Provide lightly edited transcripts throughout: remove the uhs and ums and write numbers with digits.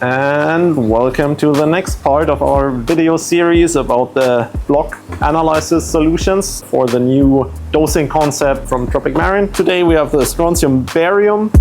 And welcome to the next part of our video series about the block analysis solutions for the new dosing concept from Tropic Marine. Today we have the Strontium barium.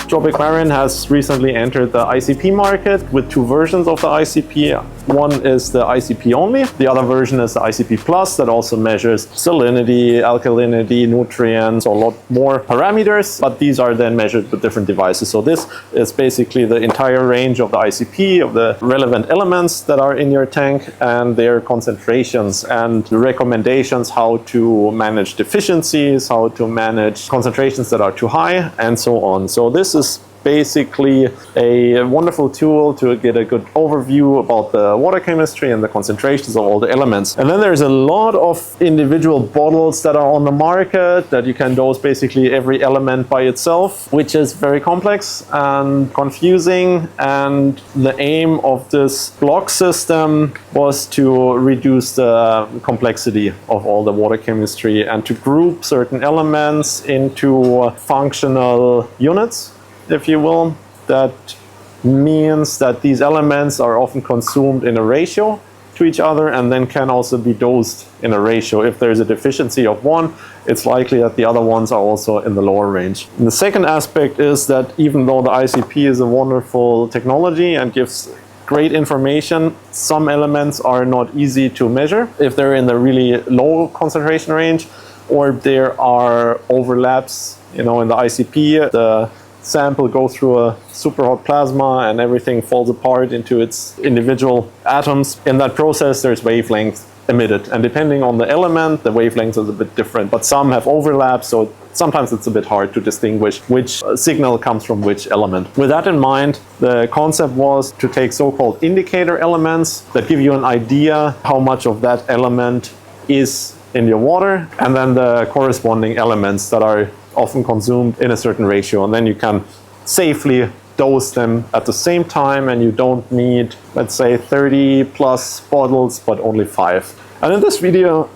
Tropic Marine has recently entered the ICP market with two versions of the ICP. One is the ICP only. The other version is the ICP Plus that also measures salinity, alkalinity, nutrients, a lot more parameters, but these are then measured with different devices. So this is basically the entire range of the ICP, of the relevant elements that are in your tank and their concentrations and recommendations how to manage deficiencies, how to manage concentrations that are too high, and so on. So this is basically a wonderful tool to get a good overview about the water chemistry and the concentrations of all the elements. And then there's a lot of individual bottles that are on the market that you can dose basically every element by itself, which is very complex and confusing. And the aim of this block system was to reduce the complexity of all the water chemistry and to group certain elements into functional units, if you will. That means that these elements are often consumed in a ratio to each other and then can also be dosed in a ratio. If there's a deficiency of one, it's likely that the other ones are also in the lower range. And the second aspect is that even though the ICP is a wonderful technology and gives great information, some elements are not easy to measure if they're in the really low concentration range, or there are overlaps, in the ICP. The sample goes through a super hot plasma and everything falls apart into its individual atoms. In that process, there's wavelength emitted, and depending on the element, the wavelength is a bit different, but some have overlap, so sometimes it's a bit hard to distinguish which signal comes from which element. With that in mind, the concept was to take so-called indicator elements that give you an idea how much of that element is in your water, and then the corresponding elements that are often consumed in a certain ratio, and then you can safely dose them at the same time, and you don't need, let's say, 30 plus bottles but only 5. And in this video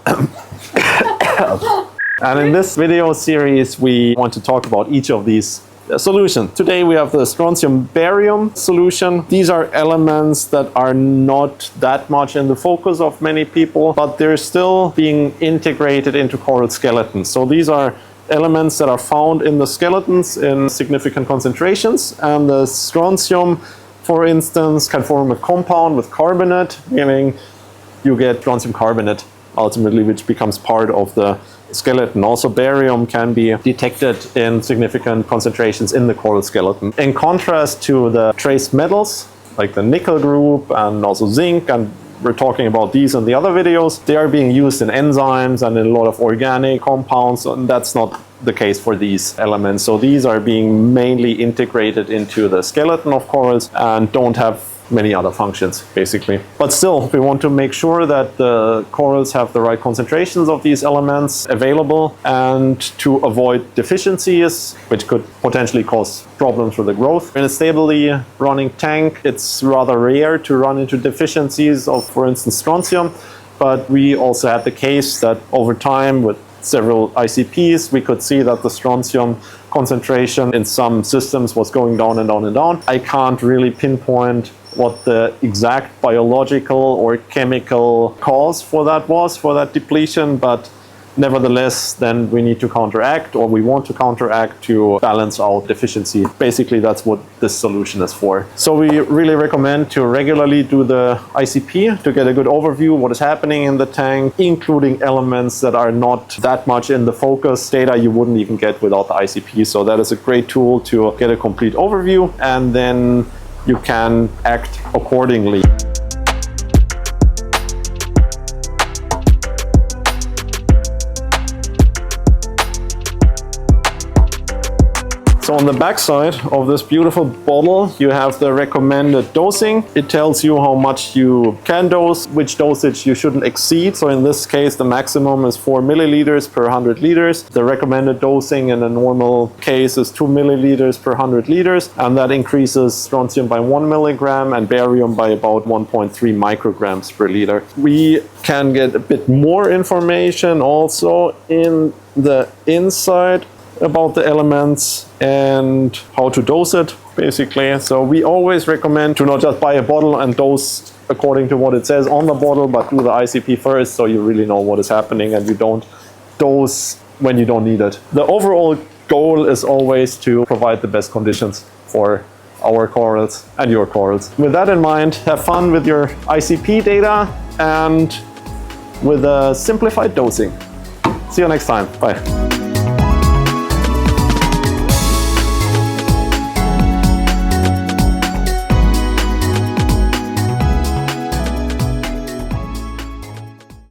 series we want to talk about each of these solutions. Today we have the Strontium barium solution. These are elements that are not that much in the focus of many people, but they're still being integrated into coral skeletons. So these are elements that are found in the skeletons in significant concentrations, and the strontium, for instance, can form a compound with carbonate, meaning you get strontium carbonate ultimately, which becomes part of the skeleton. Also, barium can be detected in significant concentrations in the coral skeleton. In contrast to the trace metals like the nickel group and also zinc, and we're talking about these in the other videos, they are being used in enzymes and in a lot of organic compounds, and that's not the case for these elements. So these are being mainly integrated into the skeleton of corals and don't have many other functions, basically. But still, we want to make sure that the corals have the right concentrations of these elements available, and to avoid deficiencies, which could potentially cause problems for the growth. In a stably running tank, it's rather rare to run into deficiencies of, for instance, strontium, but we also had the case that over time, with several ICPs, we could see that the strontium concentration in some systems was going down and down and down. I can't really pinpoint what the exact biological or chemical cause for that was, for that depletion, but nevertheless, then we need to counteract, or we want to counteract to balance out deficiency. Basically, that's what this solution is for. So we really recommend to regularly do the ICP to get a good overview of what is happening in the tank, including elements that are not that much in the focus, data you wouldn't even get without the ICP. So that is a great tool to get a complete overview, and then you can act accordingly. So on the back side of this beautiful bottle, you have the recommended dosing. It tells you how much you can dose, which dosage you shouldn't exceed. So in this case, the maximum is 4 milliliters per 100 liters. The recommended dosing in a normal case is 2 milliliters per 100 liters, and that increases strontium by 1 milligram and barium by about 1.3 micrograms per liter. We can get a bit more information also in the inside about the elements and how to dose it, basically. So we always recommend to not just buy a bottle and dose according to what it says on the bottle, but do the ICP first so you really know what is happening and you don't dose when you don't need it. The overall goal is always to provide the best conditions for our corals and your corals. With that in mind, have fun with your ICP data and with a simplified dosing. See you next time. Bye.